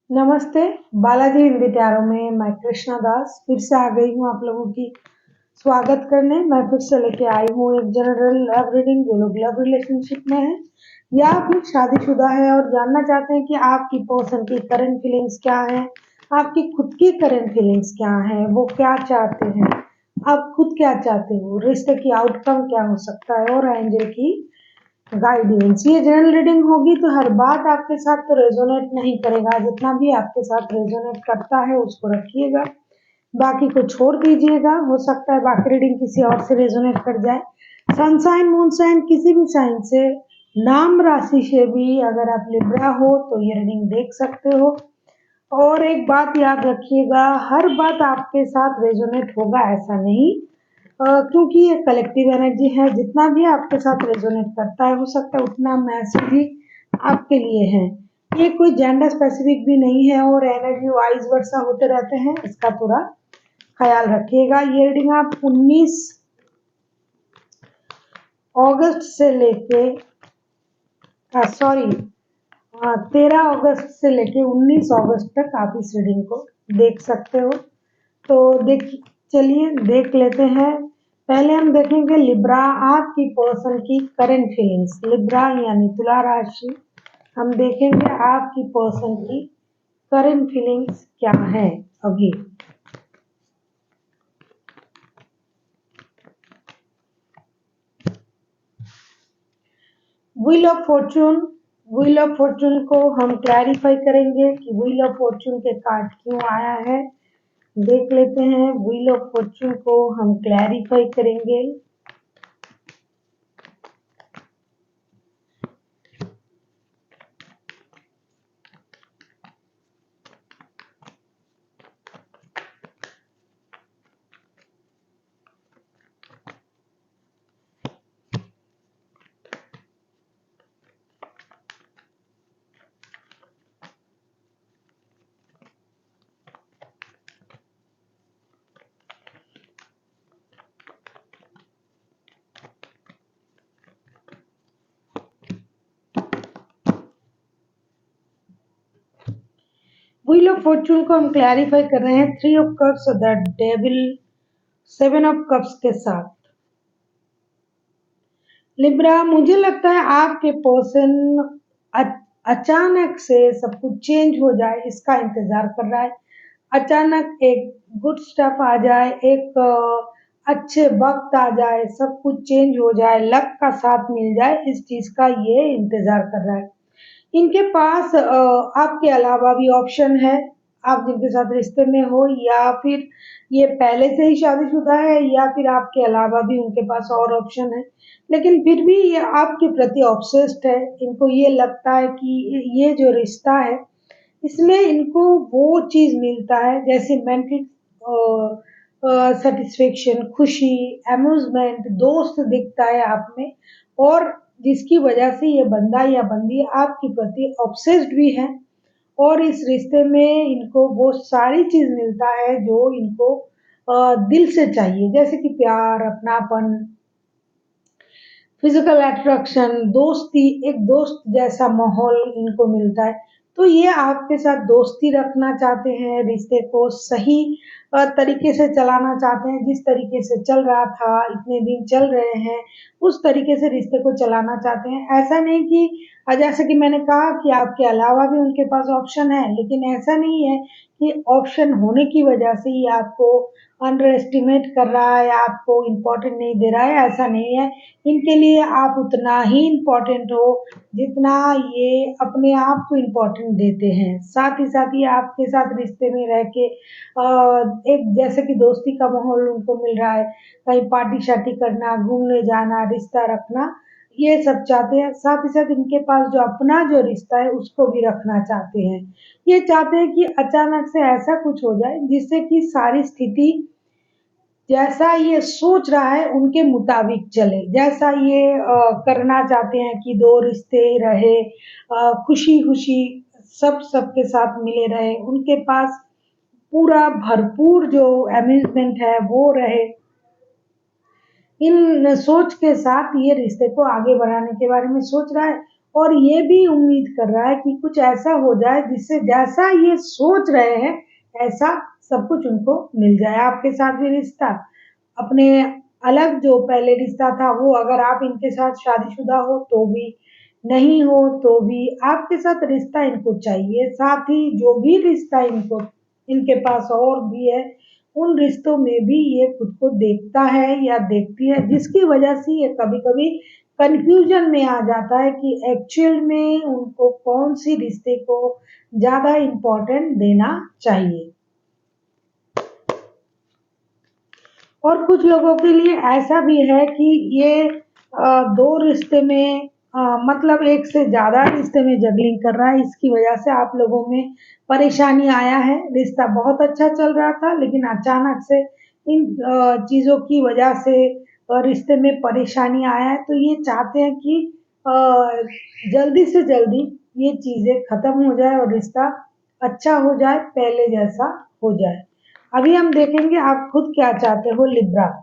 नमस्ते, बालाजी हिंदी टैरो में मैं कृष्णा दास फिर से आ गई हूँ आप लोगों की स्वागत करने। मैं फिर से लेके आई हूँ एक जनरल लव रीडिंग जो लोग लव रिलेशनशिप में है या फिर शादीशुदा है और जानना चाहते हैं कि आपकी पर्सन की करंट फीलिंग्स क्या है, आपकी खुद की करंट फीलिंग्स क्या है, वो क्या चाहते हैं, आप खुद क्या चाहते हो, रिश्ते की आउटकम क्या हो सकता है और एंजल की गाइडेंस। ये जनरल रीडिंग होगी तो हर बात आपके साथ तो रेजोनेट नहीं करेगा, जितना भी आपके साथ रेजोनेट करता है उसको रखिएगा, बाकी को छोड़ दीजिएगा। हो सकता है बाकी रीडिंग किसी और से रेजोनेट कर जाए। सन साइन मून साइन किसी भी साइन से, नाम राशि से भी अगर आप लिब्रा हो तो ये रीडिंग देख सकते हो। और एक बात याद रखिएगा, हर बात आपके साथ रेजोनेट होगा ऐसा नहीं, क्योंकि ये कलेक्टिव एनर्जी है। जितना भी आपके साथ रेजोनेट करता है हो सकता है उतना मैसेज ही आपके लिए है। ये कोई जेंडर स्पेसिफिक भी नहीं है और एनर्जी वाइज वर्षा होते रहते हैं, इसका पूरा ख्याल रखिएगा। ये रीडिंग आप 19 अगस्त से लेके 13 अगस्त से लेके 19 अगस्त तक आप इस रीडिंग को देख सकते हो। तो चलिए देख लेते हैं। पहले हम देखेंगे लिब्रा, आपकी पर्सन की करंट फीलिंग्स। लिब्रा यानी तुला राशि, हम देखेंगे आपकी पर्सन की करंट फीलिंग्स क्या है अभी। Wheel of Fortune, wheel of Fortune को हम क्लैरिफाई करेंगे कि व्हील ऑफ फॉर्चून के कार्ड क्यों आया है। देख लेते हैं, व्हील ऑफ फॉर्चून को हम क्लैरिफाई करेंगे। व्हील ऑफ फॉर्चून को हम क्लैरिफाई कर रहे हैं 3 of cups, the devil, 7 of cups के साथ। लिब्रा, मुझे लगता है आपके पर्सन अचानक से सब कुछ चेंज हो जाए इसका इंतजार कर रहा है। अचानक एक गुड स्टफ आ जाए, एक अच्छे वक्त आ जाए, सब कुछ चेंज हो जाए, लक का साथ मिल जाए, इस चीज का ये इंतजार कर रहा है। इनके पास आपके अलावा भी ऑप्शन है। आप जिनके साथ रिश्ते में हो या फिर ये पहले से ही शादीशुदा है या फिर आपके अलावा भी उनके पास और ऑप्शन है, लेकिन फिर भी ये आपके प्रति ऑब्सेस्ड है। इनको ये लगता है कि ये जो रिश्ता है इसमें इनको वो चीज मिलता है जैसे मेंटल सेटिस्फेक्शन, खुशी, अम्यूजमेंट, दोस्त दिखता है आप में, और जिसकी वजह से ये बंदा या बंदी आपके प्रति ऑब्सेस्ड भी है। और इस रिश्ते में इनको वो सारी चीज मिलता है जो इनको दिल से चाहिए, जैसे कि प्यार, अपनापन, फिजिकल अट्रैक्शन, दोस्ती, एक दोस्त जैसा माहौल इनको मिलता है। तो ये आपके साथ दोस्ती रखना चाहते हैं, रिश्ते को सही तरीके से चलाना चाहते हैं। जिस तरीके से चल रहा था, इतने दिन चल रहे हैं, उस तरीके से रिश्ते को चलाना चाहते हैं। ऐसा नहीं कि जैसे कि मैंने कहा कि आपके अलावा भी उनके पास ऑप्शन है, लेकिन ऐसा नहीं है कि ऑप्शन होने की वजह से ही आपको अंडर एस्टिमेट कर रहा है, आपको इम्पोर्टेंट नहीं दे रहा है, ऐसा नहीं है। इनके लिए आप उतना ही इम्पोर्टेंट हो जितना ये अपने आप को इम्पोर्टेंट देते हैं। साथ ही साथ ये आपके साथ रिश्ते में रह के एक जैसे कि दोस्ती का माहौल उनको मिल रहा है, कहीं पार्टी शार्टी करना, घूमने जाना, रिश्ता रखना, ये सब चाहते हैं। साथ ही साथ इनके पास जो अपना जो रिश्ता है उसको भी रखना चाहते हैं। ये चाहते हैं कि अचानक से ऐसा कुछ हो जाए जिससे कि सारी स्थिति जैसा ये सोच रहा है उनके मुताबिक चले, जैसा ये करना चाहते हैं कि दो रिश्ते रहे, खुशी खुशी सब सबके साथ मिले रहे, उनके पास पूरा भरपूर जो अम्यूजमेंट है वो रहे। इन सोच के साथ ये रिश्ते को आगे बढ़ाने के बारे में सोच रहा है। और ये भी उम्मीद कर रहा है कि कुछ ऐसा हो जाए जिससे जैसा ये सोच रहे हैं ऐसा सब कुछ उनको मिल जाए। आपके साथ भी रिश्ता अपने अलग जो पहले रिश्ता था वो अगर आप इनके साथ शादीशुदा हो तो भी, नहीं हो तो भी आपके साथ रिश्ता इनको चाहिए। साथ ही जो भी रिश्ता इनको इनके पास और भी है उन रिश्तों में भी ये खुद को देखता है या देखती है, जिसकी वजह से ये कभी-कभी कन्फ्यूजन में आ जाता है कि एक्चुअल में उनको कौन सी रिश्ते को ज़्यादा इम्पोर्टेंट देना चाहिए। और कुछ लोगों के लिए ऐसा भी है कि ये 2 रिश्ते में मतलब एक से ज़्यादा रिश्ते में जगलिंग कर रहा है, इसकी वजह से आप लोगों में परेशानी आया है। रिश्ता बहुत अच्छा चल रहा था लेकिन अचानक से इन चीज़ों की वजह से रिश्ते में परेशानी आया है, तो ये चाहते हैं कि अ, जल्दी से जल्दी ये चीज़ें खत्म हो जाए और रिश्ता अच्छा हो जाए, पहले जैसा हो जाए। अभी हम देखेंगे आप खुद क्या चाहते हो लिब्रा।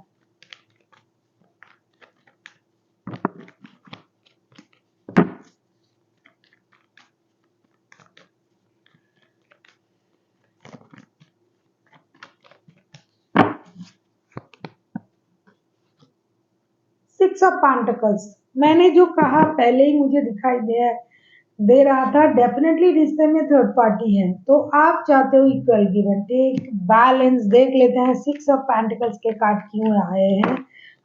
6 ऑफ पेंटिकल्स, मैंने जो कहा पहले ही मुझे दिखाई दे रहा था डेफिनेटली रिश्ते में थर्ड पार्टी है, तो आप चाहते हो equal give and take balance. देख लेते हैं 6 ऑफ पेंटिकल्स के कार्ड क्यों आए हैं।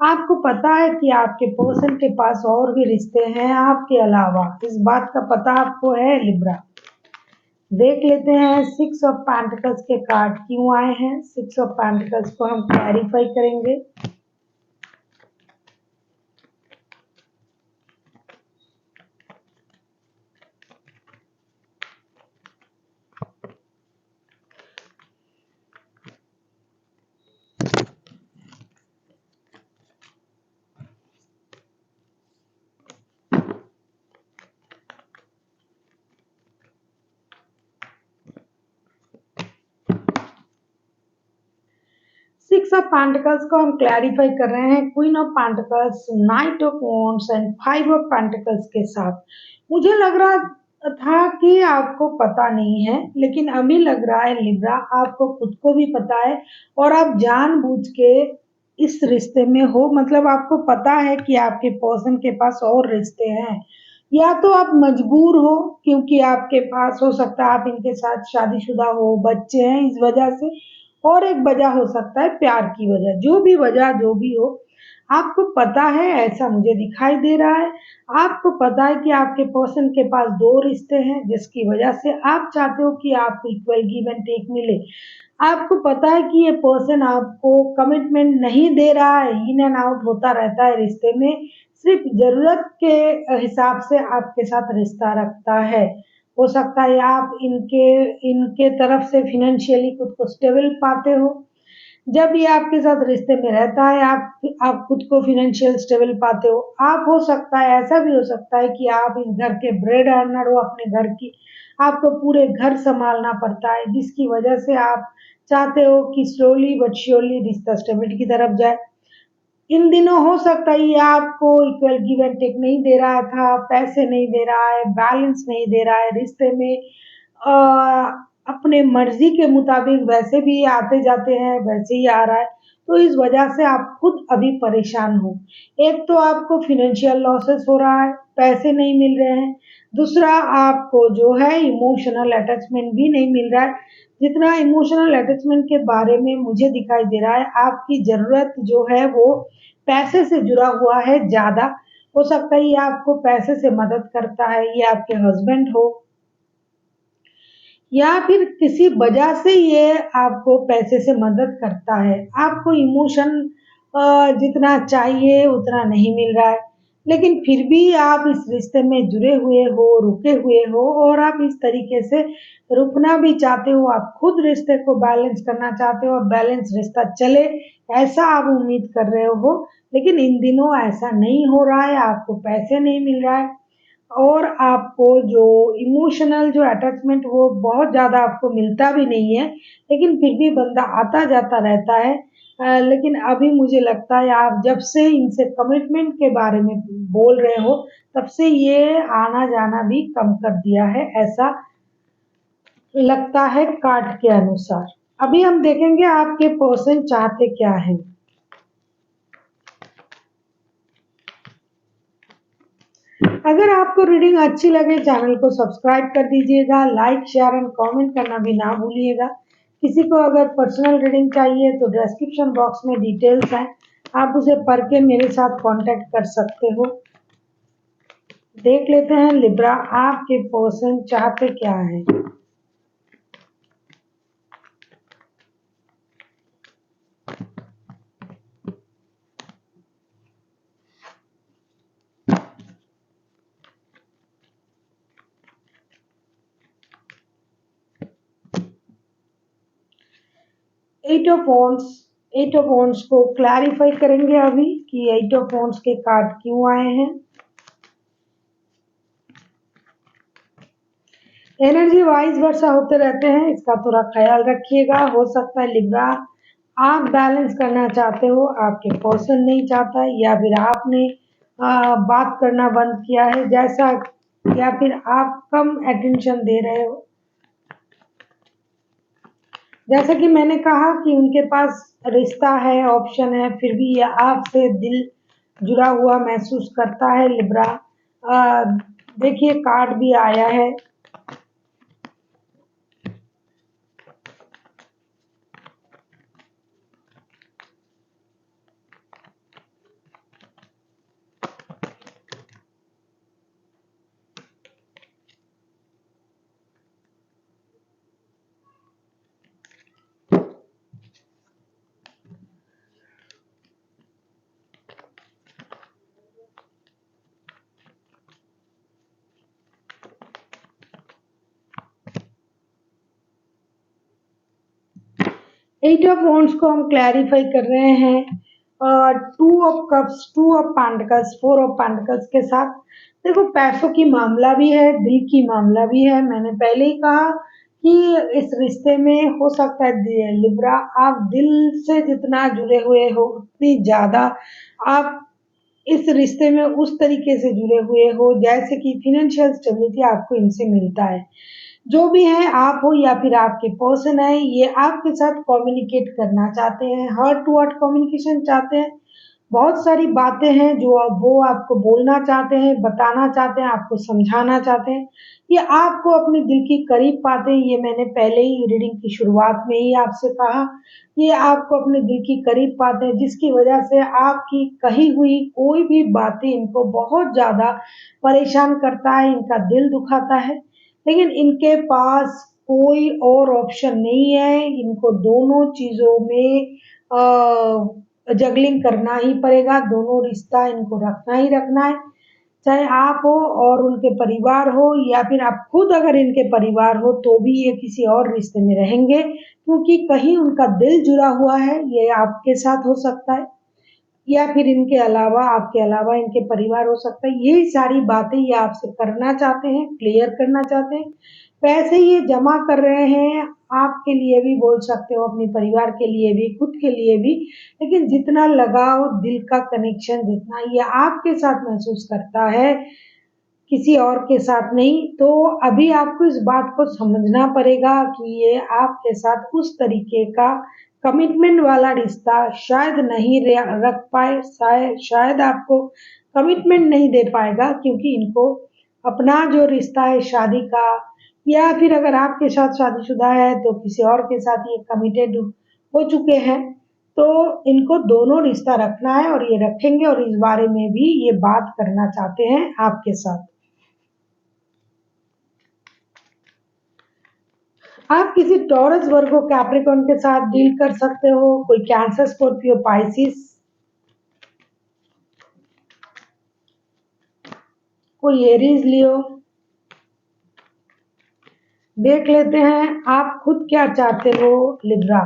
आपको पता है कि आपके पर्सन के पास और भी रिश्ते हैं आपके अलावा, इस बात का पता आपको है लिब्रा। देख लेते हैं 6 ऑफ पेंटिकल्स के कार्ड क्यों आए हैं। 6 ऑफ पेंटिकल्स को हम क्लैरिफाई करेंगे। सिक्स ऑफ पेंटिकल्स को हम क्लैरिफाई कर रहे हैं queen of pentacles, night of wands and 5 of pentacles के साथ। मुझे लग रहा था कि आपको पता नहीं है, लेकिन अभी लग रहा है लिब्रा आपको खुद को भी पता है और आप जानबूझ के इस रिश्ते में हो। मतलब आपको पता है कि आपके पर्सन के पास और रिश्ते हैं, या तो आप मजबूर हो क्योंकि आपके पास हो सकता है आप इनके साथ शादीशुदा हो, बच्चे हैं इस वजह से, और एक वजह हो सकता है प्यार की वजह। जो भी वजह जो भी हो, आपको पता है, ऐसा मुझे दिखाई दे रहा है, आपको पता है कि आपके पर्सन के पास 2 रिश्ते हैं जिसकी वजह से आप चाहते हो कि आपको इक्वल गिव एंड टेक मिले। आपको पता है कि ये पर्सन आपको कमिटमेंट नहीं दे रहा है, इन एंड आउट होता रहता है रिश्ते में, सिर्फ ज़रूरत के हिसाब से आपके साथ रिश्ता रखता है। हो सकता है आप इनके इनके तरफ से फ़ाइनेंशियली खुद को स्टेबल पाते हो। जब ये आपके साथ रिश्ते में रहता है आप खुद को फ़ाइनेंशियल स्टेबल पाते हो। आप हो सकता है ऐसा भी हो सकता है कि आप इस घर के ब्रेड अर्नर हो अपने घर की, आपको पूरे घर सँभालना पड़ता है जिसकी वजह से आप चाहते हो कि स्लोली बट श्योरली रिश्ता स्टेबिलिटी की तरफ जाए। इन दिनों हो सकता है ये आपको इक्वल गिव एंड टेक नहीं दे रहा था, पैसे नहीं दे रहा है, बैलेंस नहीं दे रहा है रिश्ते में, अ, अपने मर्जी के मुताबिक वैसे भी आते जाते हैं वैसे ही आ रहा है, तो इस वजह से आप खुद अभी परेशान हो। एक तो आपको फाइनेंशियल लॉसेस हो रहा है, पैसे नहीं मिल रहे हैं, दूसरा आपको जो है इमोशनल अटैचमेंट भी नहीं मिल रहा है। जितना इमोशनल अटैचमेंट के बारे में मुझे दिखाई दे रहा है, आपकी ज़रूरत जो है वो पैसे से जुड़ा हुआ है ज़्यादा। हो सकता है ये आपको पैसे से मदद करता है, ये आपके हस्बैंड हो या फिर किसी वजह से ये आपको पैसे से मदद करता है। आपको इमोशन जितना चाहिए उतना नहीं मिल रहा है, लेकिन फिर भी आप इस रिश्ते में जुड़े हुए हो, रुके हुए हो और आप इस तरीके से रुकना भी चाहते हो। आप खुद रिश्ते को बैलेंस करना चाहते हो और बैलेंस रिश्ता चले, ऐसा आप उम्मीद कर रहे हो, लेकिन इन दिनों ऐसा नहीं हो रहा है, आपको पैसे नहीं मिल रहा है और आपको जो इमोशनल जो अटैचमेंट वो बहुत ज़्यादा आपको मिलता भी नहीं है, लेकिन फिर भी बंदा आता-जाता रहता है। लेकिन अभी मुझे लगता है आप जब से इनसे कमिटमेंट के बारे में बोल रहे हो, तब से ये आना-जाना भी कम कर दिया है, ऐसा लगता है कार्ड के अनुसार। अभी हम देखेंगे आपके पर्सन चाहते क्या हैं। अगर आपको रीडिंग अच्छी लगे चैनल को सब्सक्राइब कर दीजिएगा, लाइक शेयर एंड कमेंट करना भी ना भूलिएगा। किसी को अगर पर्सनल रीडिंग चाहिए तो डिस्क्रिप्शन बॉक्स में डिटेल्स हैं, आप उसे पढ़ के मेरे साथ कांटेक्ट कर सकते हो। देख लेते हैं लिब्रा आपके पर्सन चाहते क्या है। एट ऑफ वॉन्ड्स को क्लैरिफाई करेंगे अभी कि एट ऑफ वॉन्ड्स के कार्ड क्यों आए हैं। एनर्जी वाइज वर्षा होते रहते हैं, इसका थोड़ा ख्याल रखिएगा। हो सकता है लिब्रा आप बैलेंस करना चाहते हो, आपके पर्सन नहीं चाहता है, या फिर आपने बात करना बंद किया है जैसा, या फिर आप कम अटेंशन दे रहे हो। जैसा कि मैंने कहा कि उनके पास रिश्ता है, ऑप्शन है, फिर भी ये आपसे दिल जुड़ा हुआ महसूस करता है लिब्रा। देखिए कार्ड भी आया है। एट ऑफ वॉन्ड्स को हम क्लैरिफाई कर रहे हैं two of cups, two of pentacles, four of pentacles के साथ। देखो पैसों की मामला भी है, दिल की मामला भी है। मैंने पहले ही कहा कि इस रिश्ते में हो सकता है लिब्रा आप दिल से जितना जुड़े हुए हो उतनी ज्यादा आप इस रिश्ते में उस तरीके से जुड़े हुए हो जैसे कि फाइनेंशियल स्टेबिलिटी आपको इनसे मिलता है। जो भी है आप हो या फिर आपके पर्सन है, ये आपके साथ कम्युनिकेट करना चाहते हैं, हार्ट टू हार्ट कम्युनिकेशन चाहते हैं। बहुत सारी बातें हैं जो वो आपको बोलना चाहते हैं, बताना चाहते हैं, आपको समझाना चाहते हैं। ये आपको अपने दिल के करीब पाते हैं, ये मैंने पहले ही रीडिंग की शुरुआत में ही आपसे कहा। ये आपको अपने दिल के करीब पाते हैं, जिसकी वजह से आपकी कही हुई कोई भी बातें इनको बहुत ज़्यादा परेशान करता है, इनका दिल दुखाता है। लेकिन इनके पास कोई और ऑप्शन नहीं है, इनको दोनों चीज़ों में जगलिंग करना ही पड़ेगा, दोनों रिश्ता इनको रखना ही रखना है। चाहे आप हो और उनके परिवार हो, या फिर आप खुद अगर इनके परिवार हो तो भी ये किसी और रिश्ते में रहेंगे, क्योंकि कहीं उनका दिल जुड़ा हुआ है। ये आपके साथ हो सकता है या फिर इनके अलावा आपके अलावा इनके परिवार हो सकता है। यही सारी बातें ये आपसे करना चाहते हैं, क्लियर करना चाहते हैं। पैसे ये जमा कर रहे हैं, आपके लिए भी बोल सकते हो, अपने परिवार के लिए भी, खुद के लिए भी। लेकिन जितना लगाव, दिल का कनेक्शन जितना ये आपके साथ महसूस करता है, किसी और के साथ नहीं। तो अभी आपको इस बात को समझना पड़ेगा कि ये आपके साथ उस तरीके का कमिटमेंट वाला रिश्ता शायद नहीं रख पाए, शायद आपको कमिटमेंट नहीं दे पाएगा, क्योंकि इनको अपना जो रिश्ता है शादी का, या फिर अगर आपके साथ शादीशुदा है तो किसी और के साथ ये कमिटेड हो चुके हैं। तो इनको दोनों रिश्ता रखना है और ये रखेंगे, और इस बारे में भी ये बात करना चाहते हैं आपके साथ। आप किसी टॉरस वर्गो कैप्रिकॉर्न के साथ डील कर सकते हो, कोई कैंसर, स्कॉर्पियो, पाइसिस, कोई एरीज लियो। देख लेते हैं आप खुद क्या चाहते हो Libra.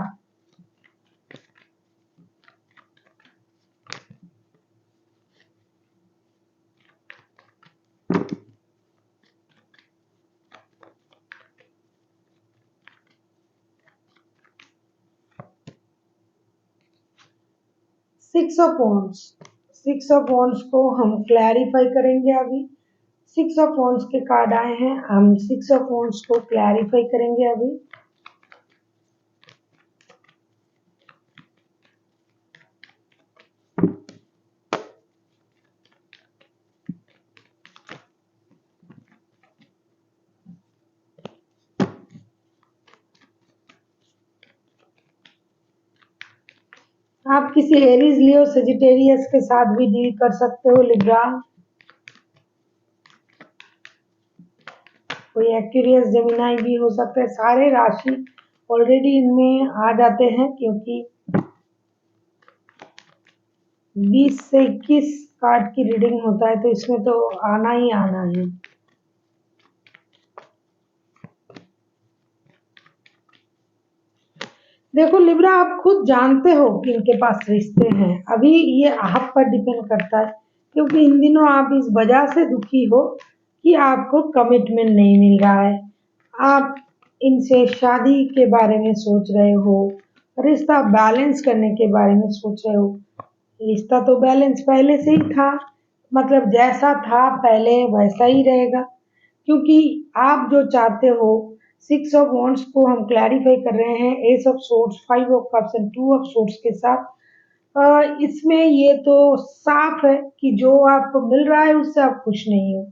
Six of wands, six of wands को हम क्लैरिफाई करेंगे अभी। सिक्स ऑफ वॉन्ड्स के कार्ड आए हैं, हम सिक्स ऑफ वॉन्ड्स को क्लैरिफाई करेंगे अभी। आप किसी एरीज, लियो, सेजिटेरियस के साथ भी डील कर सकते हो लिब्रा। कोई एक्यूरियस जेमिनाई भी हो सकता है। सारे राशि ऑलरेडी इनमें आ जाते हैं क्योंकि 20 से 21 कार्ड की रीडिंग होता है, तो इसमें तो आना ही आना है। देखो लिब्रा, आप खुद जानते हो कि इनके पास रिश्ते हैं। अभी ये आप पर डिपेंड करता है, क्योंकि इन दिनों आप इस वजह से दुखी हो कि आपको कमिटमेंट नहीं मिल रहा है। आप इनसे शादी के बारे में सोच रहे हो, रिश्ता बैलेंस करने के बारे में सोच रहे हो। रिश्ता तो बैलेंस पहले से ही था, मतलब जैसा था पहले वैसा ही रहेगा, क्योंकि आप जो चाहते हो। सिक्स ऑफ वॉन्ड्स को हम क्लैरिफाई कर रहे हैं S of swords, five of cups and two of swords के साथ। इसमें ये तो साफ है कि जो आपको मिल रहा है उससे आप खुश नहीं हो,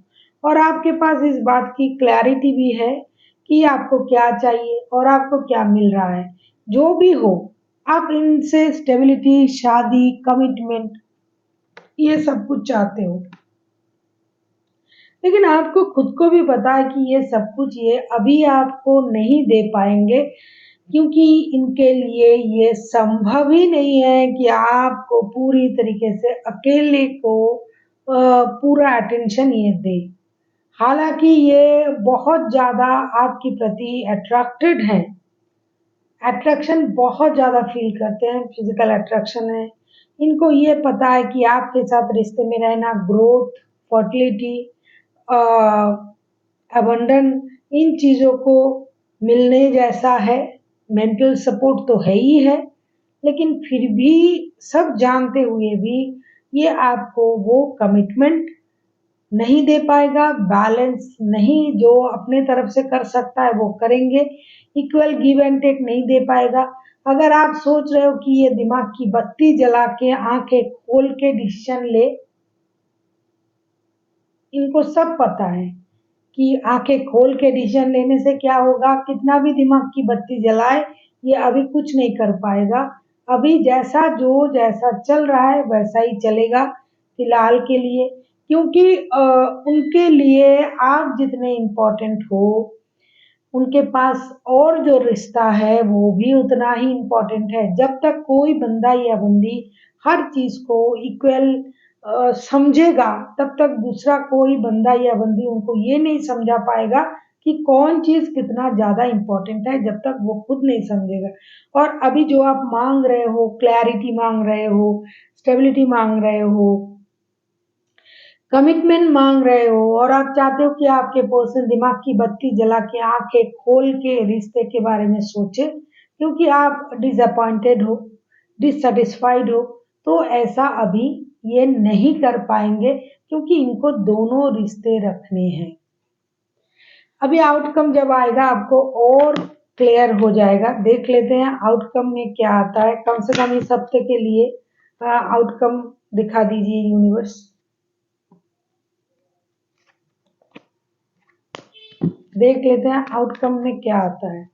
और आपके पास इस बात की क्लैरिटी भी है कि आपको क्या चाहिए और आपको क्या मिल रहा है। जो भी हो, आप इनसे स्टेबिलिटी, शादी, कमिटमेंट, ये सब कुछ चाहते हो। लेकिन आपको खुद को भी पता है कि ये सब कुछ ये अभी आपको नहीं दे पाएंगे, क्योंकि इनके लिए ये संभव ही नहीं है कि आपको पूरी तरीके से अकेले को पूरा अटेंशन ये दे। हालांकि ये बहुत ज़्यादा आपके प्रति अट्रैक्टेड हैं, अट्रैक्शन बहुत ज़्यादा फील करते हैं, फिजिकल अट्रैक्शन है। इनको ये पता है कि आपके साथ रिश्ते में रहना ग्रोथ, फर्टिलिटी, अबंडन, इन चीज़ों को मिलने जैसा है। मेंटल सपोर्ट तो है ही है, लेकिन फिर भी सब जानते हुए भी ये आपको वो कमिटमेंट नहीं दे पाएगा, बैलेंस नहीं, जो अपने तरफ से कर सकता है वो करेंगे, इक्वल गिव एंड टेक नहीं दे पाएगा। अगर आप सोच रहे हो कि ये दिमाग की बत्ती जला के आंखें खोल के डिसीजन ले, इनको सब पता है कि आंखें खोल के डिसीजन लेने से क्या होगा। कितना भी दिमाग की बत्ती जलाए, ये अभी कुछ नहीं कर पाएगा। अभी जैसा चल रहा है वैसा ही चलेगा फिलहाल के लिए, क्योंकि उनके लिए आप जितने इम्पोर्टेंट हो, उनके पास और जो रिश्ता है वो भी उतना ही इम्पोर्टेंट है। जब तक कोई बंदा या बंदी हर चीज को इक्वल समझेगा, तब तक दूसरा कोई बंदा या बंदी उनको ये नहीं समझा पाएगा कि कौन चीज कितना ज्यादा इम्पोर्टेंट है, जब तक वो खुद नहीं समझेगा। और अभी जो आप मांग रहे हो, क्लैरिटी मांग रहे हो, स्टेबिलिटी मांग रहे हो, कमिटमेंट मांग रहे हो, और आप चाहते हो कि आपके पर्सन दिमाग की बत्ती जला के आंखें खोल के रिश्ते के बारे में सोचे, क्योंकि आप डिसअपॉइंटेड हो, डिससेटिस्फाइड हो, तो ऐसा अभी ये नहीं कर पाएंगे, क्योंकि इनको दोनों रिश्ते रखने हैं। अभी आउटकम जब आएगा आपको और क्लियर हो जाएगा। देख लेते हैं आउटकम में क्या आता है। कम से कम इस हफ्ते के लिए आउटकम दिखा दीजिए यूनिवर्स। देख लेते हैं आउटकम में क्या आता है।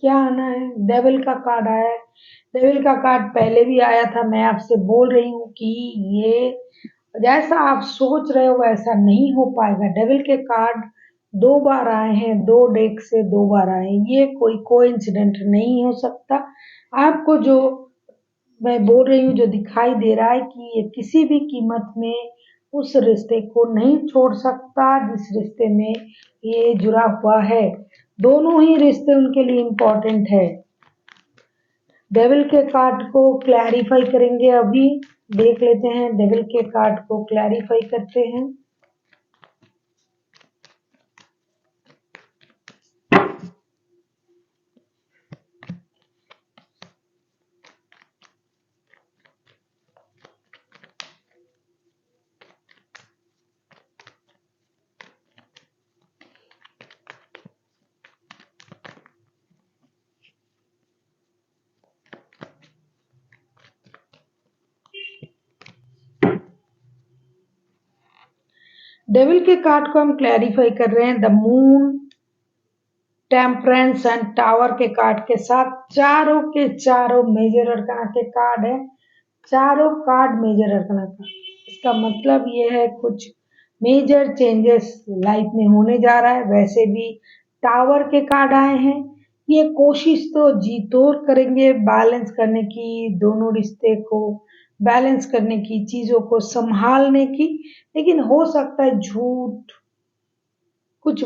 क्या आना है? डेविल का कार्ड आया है। डेविल का कार्ड पहले भी आया था। मैं आपसे बोल रही हूँ कि ये जैसा आप सोच रहे हो वैसा नहीं हो पाएगा। डेविल के कार्ड 2 बार आए हैं, 2 डेक से 2 बार आए हैं। ये कोई कोइंसिडेंट नहीं हो सकता। आपको जो मैं बोल रही हूँ, जो दिखाई दे रहा है कि ये किसी भी कीमत में उस रिश्ते को नहीं छोड़ सकता जिस रिश्ते में ये जुड़ा हुआ है। दोनों ही रिश्ते उनके लिए इम्पोर्टेंट है। डेविल के कार्ड को क्लैरिफाई करेंगे, अभी देख लेते हैं। डेविल के कार्ड को क्लैरिफाई करते हैं। डेविल के कार्ड को हम क्लैरिफाई कर रहे हैं। The moon, temperance and tower के कार्ड के साथ चारों के चारों मेजर अरकाना के कार्ड है। चारों कार्ड मेजर अरकाना का, इसका मतलब ये है कुछ मेजर चेंजेस लाइफ में होने जा रहा है। वैसे भी टावर के कार्ड आए हैं। ये कोशिश तो जी तोड़ करेंगे बैलेंस करने की, दोनों रिश्ते को बैलेंस करने की, चीजों को संभालने की, लेकिन हो सकता है झूठ, कुछ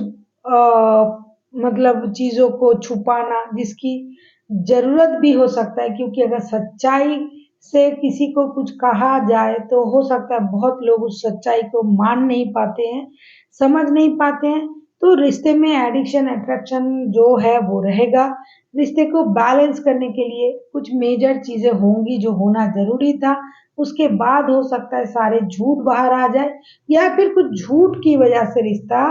मतलब चीजों को छुपाना जिसकी जरूरत भी हो सकता है, क्योंकि अगर सच्चाई से किसी को कुछ कहा जाए तो हो सकता है बहुत लोग उस सच्चाई को मान नहीं पाते हैं, समझ नहीं पाते हैं। तो रिश्ते में एडिक्शन अट्रैक्शन जो है वो रहेगा। रिश्ते को बैलेंस करने के लिए कुछ मेजर चीजें होंगी जो होना जरूरी था, उसके बाद हो सकता है सारे झूठ बाहर आ जाए, या फिर कुछ झूठ की वजह से रिश्ता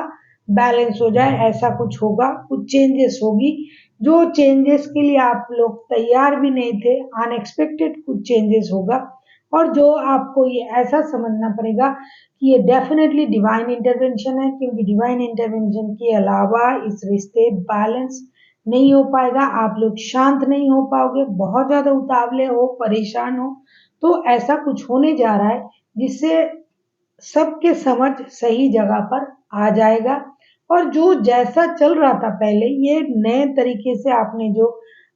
बैलेंस हो जाए, ऐसा कुछ होगा। कुछ चेंजेस होगी, जो चेंजेस के लिए आप लोग तैयार भी नहीं थे, अनएक्सपेक्टेड कुछ चेंजेस होगा। और जो आपको ये ऐसा समझना पड़ेगा कि ये डेफिनेटली डिवाइन इंटरवेंशन है, क्योंकि डिवाइन इंटरवेंशन के अलावा इस रिश्ते बैलेंस नहीं हो पाएगा। आप लोग शांत नहीं हो पाओगे, बहुत ज्यादा उतावले हो, परेशान हो, तो ऐसा कुछ होने जा रहा है जिससे सबके समझ सही जगह पर आ जाएगा। और जो जैसा चल रहा था पहले, ये नए तरीके से आपने जो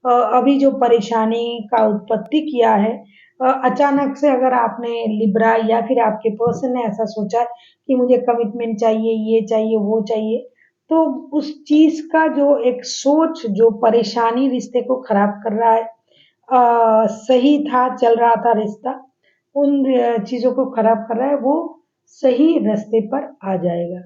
अभी जो परेशानी का उत्पत्ति किया है, अचानक से अगर आपने लिब्रा या फिर आपके पर्सन ने ऐसा सोचा कि मुझे कमिटमेंट चाहिए, ये चाहिए, वो चाहिए, तो उस चीज का जो एक सोच, जो परेशानी रिश्ते को खराब कर रहा है, सही था, चल रहा था रिश्ता, उन चीजों को खराब कर रहा है, वो सही रास्ते पर आ जाएगा।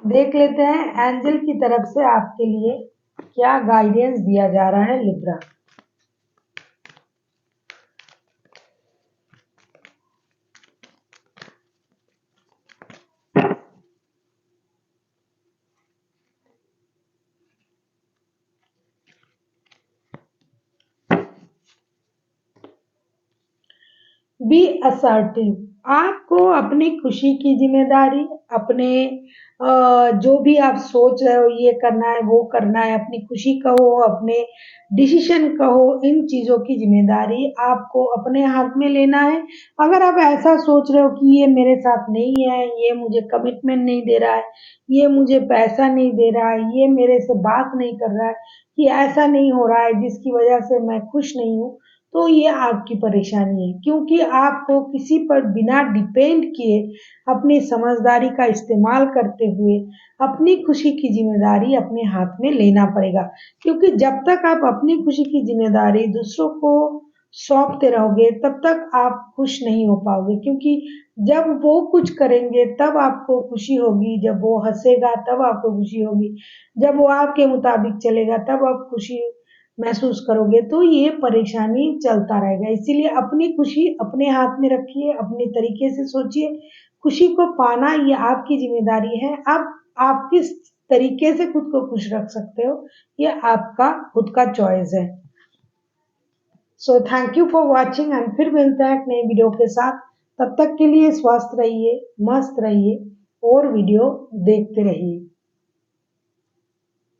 देख लेते हैं एंजल की तरफ से आपके लिए क्या गाइडेंस दिया जा रहा है लिब्रा। B assertive. आपको अपनी खुशी की जिम्मेदारी, अपने जो भी आप सोच रहे हो ये करना है, वो करना है, अपनी खुशी कहो, अपने डिसीजन कहो, इन चीजों की जिम्मेदारी आपको अपने हाथ में लेना है। अगर आप ऐसा सोच रहे हो कि ये मेरे साथ नहीं है, ये मुझे कमिटमेंट नहीं दे रहा है, ये मुझे पैसा नहीं दे रहा है, ये मेरे से बात नहीं कर रहा है, कि ऐसा नहीं हो रहा है जिसकी वजह से मैं खुश नहीं हूँ, तो ये आपकी परेशानी है। क्योंकि आपको किसी पर बिना डिपेंड किए अपनी समझदारी का इस्तेमाल करते हुए अपनी खुशी की जिम्मेदारी अपने हाथ में लेना पड़ेगा। क्योंकि जब तक आप अपनी खुशी की जिम्मेदारी दूसरों को सौंपते रहोगे तब तक आप खुश नहीं हो पाओगे। क्योंकि जब वो कुछ करेंगे तब आपको खुशी होगी, जब वो हंसेगा तब आपको खुशी होगी, जब वो आपके मुताबिक चलेगा तब आप खुशी महसूस करोगे। तो ये परेशानी चलता रहेगा। इसीलिए अपनी खुशी अपने हाथ में रखिए, अपने तरीके से सोचिए। खुशी को पाना ये आपकी जिम्मेदारी है। अब आप किस तरीके से खुद को खुश रख सकते हो, ये आपका खुद का चॉइस है। So thank you for watching, and फिर मिलते हैं एक नई वीडियो के साथ। तब तक के लिए स्वस्थ रहिए, मस्त रहिए और वीडियो देखते रहिए।